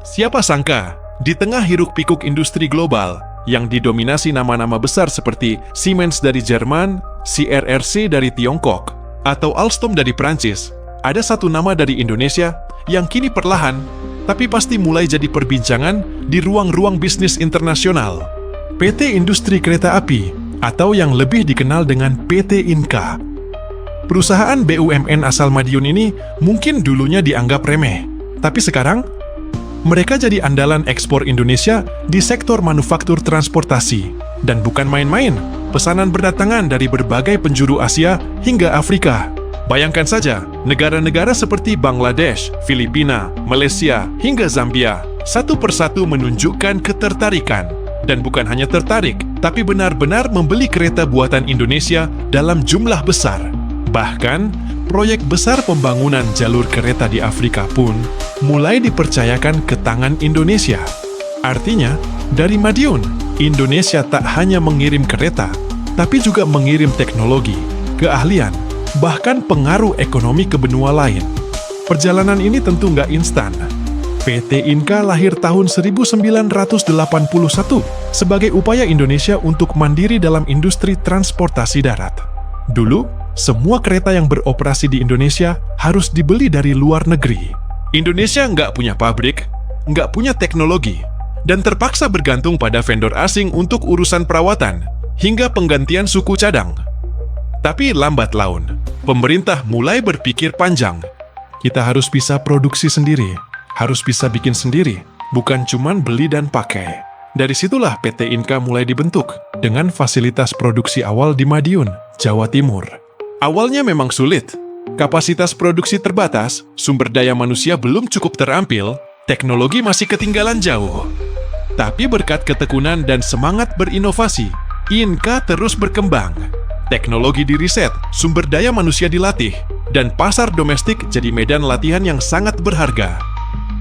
Siapa sangka, di tengah hiruk-pikuk industri global yang didominasi nama-nama besar seperti Siemens dari Jerman, CRRC dari Tiongkok, atau Alstom dari Prancis, ada satu nama dari Indonesia yang kini perlahan, tapi pasti mulai jadi perbincangan di ruang-ruang bisnis internasional. PT Industri Kereta Api, atau yang lebih dikenal dengan PT Inka. Perusahaan BUMN asal Madiun ini mungkin dulunya dianggap remeh, tapi sekarang mereka jadi andalan ekspor Indonesia di sektor manufaktur transportasi. Dan bukan main-main, pesanan berdatangan dari berbagai penjuru Asia hingga Afrika. Bayangkan saja, negara-negara seperti Bangladesh, Filipina, Malaysia, hingga Zambia, satu persatu menunjukkan ketertarikan. Dan bukan hanya tertarik, tapi benar-benar membeli kereta buatan Indonesia dalam jumlah besar. Bahkan, proyek besar pembangunan jalur kereta di Afrika pun mulai dipercayakan ke tangan Indonesia. Artinya, dari Madiun, Indonesia tak hanya mengirim kereta, tapi juga mengirim teknologi, keahlian, bahkan pengaruh ekonomi ke benua lain. Perjalanan ini tentu nggak instan. PT Inka lahir tahun 1981 sebagai upaya Indonesia untuk mandiri dalam industri transportasi darat. Dulu, semua kereta yang beroperasi di Indonesia harus dibeli dari luar negeri. Indonesia nggak punya pabrik, nggak punya teknologi, dan terpaksa bergantung pada vendor asing untuk urusan perawatan, hingga penggantian suku cadang. Tapi lambat laun, pemerintah mulai berpikir panjang. Kita harus bisa produksi sendiri, harus bisa bikin sendiri, bukan cuman beli dan pakai. Dari situlah PT Inka mulai dibentuk, dengan fasilitas produksi awal di Madiun, Jawa Timur. Awalnya memang sulit. Kapasitas produksi terbatas, sumber daya manusia belum cukup terampil, teknologi masih ketinggalan jauh. Tapi berkat ketekunan dan semangat berinovasi, Inka terus berkembang. Teknologi diriset, sumber daya manusia dilatih, dan pasar domestik jadi medan latihan yang sangat berharga.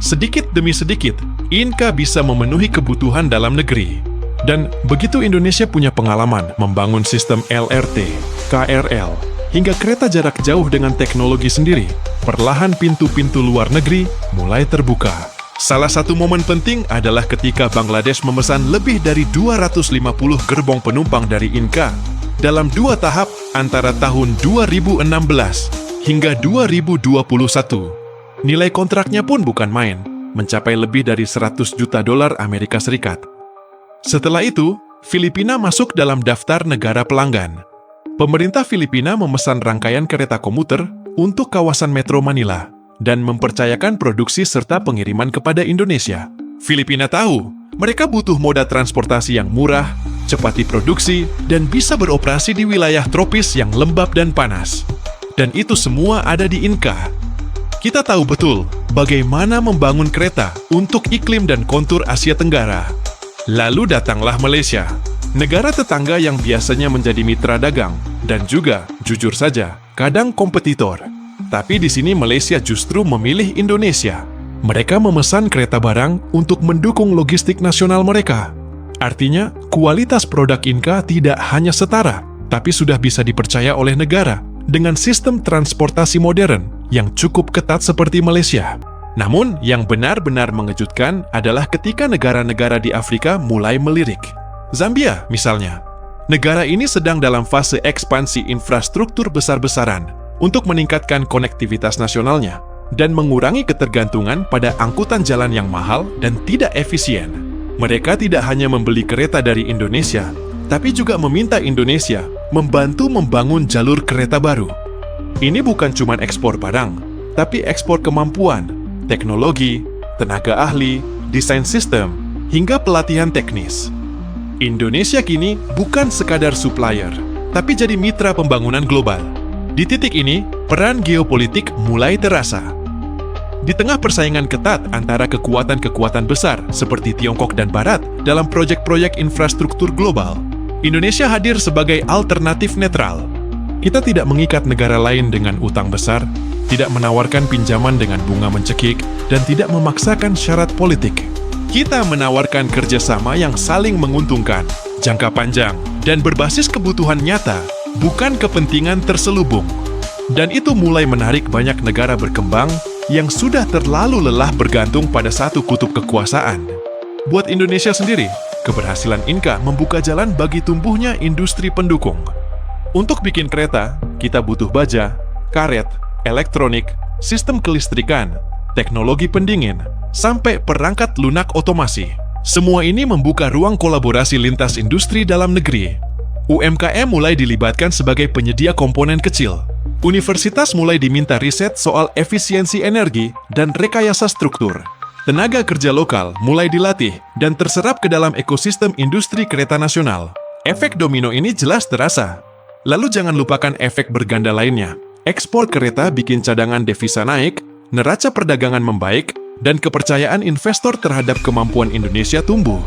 Sedikit demi sedikit, Inka bisa memenuhi kebutuhan dalam negeri. Dan begitu Indonesia punya pengalaman membangun sistem LRT, KRL, hingga kereta jarak jauh dengan teknologi sendiri, perlahan pintu-pintu luar negeri mulai terbuka. Salah satu momen penting adalah ketika Bangladesh memesan lebih dari 250 gerbong penumpang dari Inka dalam 2 tahap antara tahun 2016 hingga 2021. Nilai kontraknya pun bukan main, mencapai lebih dari 100 juta dolar Amerika Serikat. Setelah itu, Filipina masuk dalam daftar negara pelanggan. Pemerintah Filipina memesan rangkaian kereta komuter untuk kawasan Metro Manila dan mempercayakan produksi serta pengiriman kepada Indonesia. Filipina tahu, mereka butuh moda transportasi yang murah, cepat diproduksi, dan bisa beroperasi di wilayah tropis yang lembab dan panas. Dan itu semua ada di Inka. Kita tahu betul bagaimana membangun kereta untuk iklim dan kontur Asia Tenggara. Lalu datanglah Malaysia, negara tetangga yang biasanya menjadi mitra dagang dan juga, jujur saja, kadang kompetitor. Tapi di sini Malaysia justru memilih Indonesia. Mereka memesan kereta barang untuk mendukung logistik nasional mereka. Artinya, kualitas produk Inka tidak hanya setara, tapi sudah bisa dipercaya oleh negara dengan sistem transportasi modern yang cukup ketat seperti Malaysia. Namun, yang benar-benar mengejutkan adalah ketika negara-negara di Afrika mulai melirik. Zambia, misalnya. Negara ini sedang dalam fase ekspansi infrastruktur besar-besaran untuk meningkatkan konektivitas nasionalnya dan mengurangi ketergantungan pada angkutan jalan yang mahal dan tidak efisien. Mereka tidak hanya membeli kereta dari Indonesia, tapi juga meminta Indonesia membantu membangun jalur kereta baru. Ini bukan cuma ekspor barang, tapi ekspor kemampuan, teknologi, tenaga ahli, desain sistem, hingga pelatihan teknis. Indonesia kini bukan sekadar supplier, tapi jadi mitra pembangunan global. Di titik ini, peran geopolitik mulai terasa. Di tengah persaingan ketat antara kekuatan-kekuatan besar seperti Tiongkok dan Barat dalam proyek-proyek infrastruktur global, Indonesia hadir sebagai alternatif netral. Kita tidak mengikat negara lain dengan utang besar, tidak menawarkan pinjaman dengan bunga mencekik, dan tidak memaksakan syarat politik. Kita menawarkan kerjasama yang saling menguntungkan, jangka panjang, dan berbasis kebutuhan nyata, bukan kepentingan terselubung. Dan itu mulai menarik banyak negara berkembang yang sudah terlalu lelah bergantung pada satu kutub kekuasaan. Buat Indonesia sendiri, keberhasilan Inka membuka jalan bagi tumbuhnya industri pendukung. Untuk bikin kereta, kita butuh baja, karet, elektronik, sistem kelistrikan, teknologi pendingin, sampai perangkat lunak otomasi. Semua ini membuka ruang kolaborasi lintas industri dalam negeri. UMKM mulai dilibatkan sebagai penyedia komponen kecil. Universitas mulai diminta riset soal efisiensi energi dan rekayasa struktur. Tenaga kerja lokal mulai dilatih dan terserap ke dalam ekosistem industri kereta nasional. Efek domino ini jelas terasa. Lalu jangan lupakan efek berganda lainnya. Ekspor kereta bikin cadangan devisa naik, neraca perdagangan membaik, dan kepercayaan investor terhadap kemampuan Indonesia tumbuh.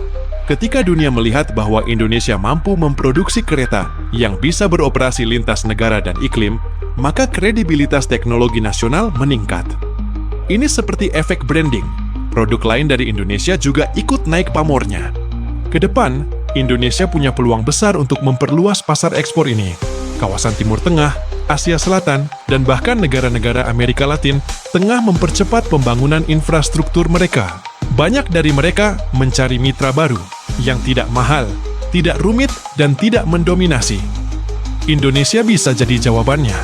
Ketika dunia melihat bahwa Indonesia mampu memproduksi kereta yang bisa beroperasi lintas negara dan iklim, maka kredibilitas teknologi nasional meningkat. Ini seperti efek branding. Produk lain dari Indonesia juga ikut naik pamornya. Kedepan, Indonesia punya peluang besar untuk memperluas pasar ekspor ini. Kawasan Timur Tengah, Asia Selatan, dan bahkan negara-negara Amerika Latin tengah mempercepat pembangunan infrastruktur mereka. Banyak dari mereka mencari mitra baru yang tidak mahal, tidak rumit, dan tidak mendominasi. Indonesia bisa jadi jawabannya.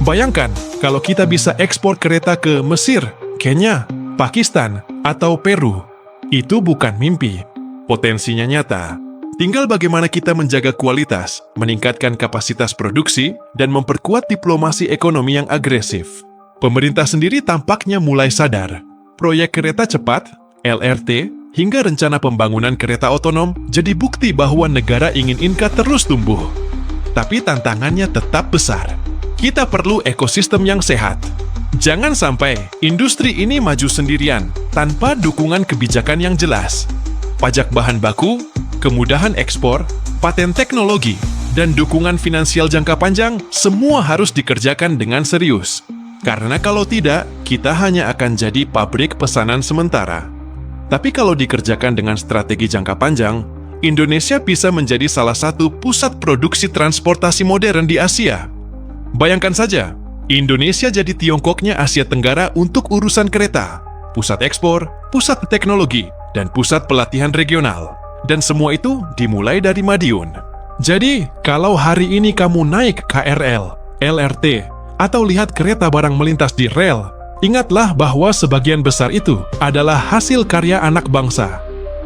Bayangkan kalau kita bisa ekspor kereta ke Mesir, Kenya, Pakistan, atau Peru. Itu bukan mimpi. Potensinya nyata. Tinggal bagaimana kita menjaga kualitas, meningkatkan kapasitas produksi, dan memperkuat diplomasi ekonomi yang agresif. Pemerintah sendiri tampaknya mulai sadar. Proyek kereta cepat, LRT, hingga rencana pembangunan kereta otonom jadi bukti bahwa negara ingin Inka terus tumbuh. Tapi tantangannya tetap besar. Kita perlu ekosistem yang sehat. Jangan sampai industri ini maju sendirian tanpa dukungan kebijakan yang jelas. Pajak bahan baku, kemudahan ekspor, paten teknologi, dan dukungan finansial jangka panjang semua harus dikerjakan dengan serius. Karena kalau tidak, kita hanya akan jadi pabrik pesanan sementara. Tapi kalau dikerjakan dengan strategi jangka panjang, Indonesia bisa menjadi salah satu pusat produksi transportasi modern di Asia. Bayangkan saja, Indonesia jadi Tiongkoknya Asia Tenggara untuk urusan kereta, pusat ekspor, pusat teknologi, dan pusat pelatihan regional. Dan semua itu dimulai dari Madiun. Jadi, kalau hari ini kamu naik KRL, LRT, atau lihat kereta barang melintas di rel, ingatlah bahwa sebagian besar itu adalah hasil karya anak bangsa.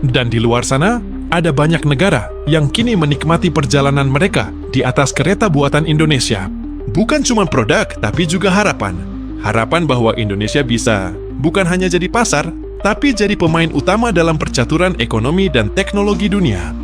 Dan di luar sana, ada banyak negara yang kini menikmati perjalanan mereka di atas kereta buatan Indonesia. Bukan cuma produk, tapi juga harapan. Harapan bahwa Indonesia bisa bukan hanya jadi pasar, tapi jadi pemain utama dalam percaturan ekonomi dan teknologi dunia.